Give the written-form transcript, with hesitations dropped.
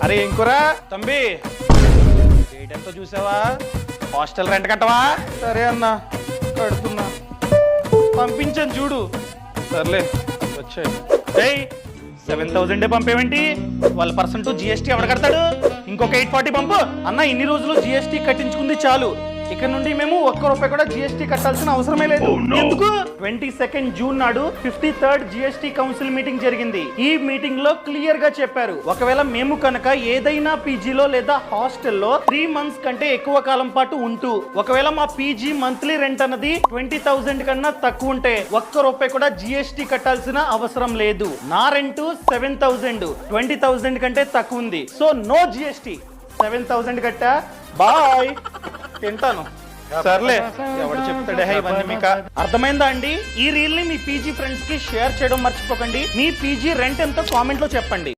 అరే ఇంకురా తంబి రేట్ ఎంతో చూసావా? హాస్టల్ రెంట్ కట్టవా? సరే అన్నా కడుతున్నా. పంపించాను చూడు. సర్లే వచ్చాయి. 7,000 పంపేమేంటి? 12% GST ఎవడ కడతాడు? ఇంకొక 840 పంపు. అన్న ఇన్ని రోజులు GST కట్టించుకుంది చాలు, ఇక నుండి మేము ₹1 కూడా GST కట్టాల్సిన అవసరమే లేదు. ఎందుకు? 22 జూన్ నాడు 53rd GST కౌన్సిల్ మీటింగ్ జరిగింది. ఈ మీటింగ్ లో క్లియర్ గా చెప్పారు, ఒకవేళ మేము కనుక ఏదైనా పీజీలో లేదా హాస్టల్లో 3 months కంటే ఎక్కువ కాలం పాటు ఉంటూ ఒకవేళ మా పీజీ మంత్లీ రెంట్ అన్నది 20,000 కన్నా తక్కువ ఉంటే ₹1 కూడా GST కట్టాల్సిన అవసరం లేదు. నా రెంట్ 7,000, 20,000 కంటే తక్కువ ఉంది. So no GST. 7,000 కట్టా. బాయ్. తింటాను. సర్లే ఎవడు చెప్తాడే ఇవన్నీ మీకు అర్థమైందా అండి? ఈ రీల్ ని మీ పీజీ ఫ్రెండ్స్ కి షేర్ చేయడం మర్చిపోకండి. మీ పీజీ రెంట్ ఎంతో కామెంట్ లో చెప్పండి.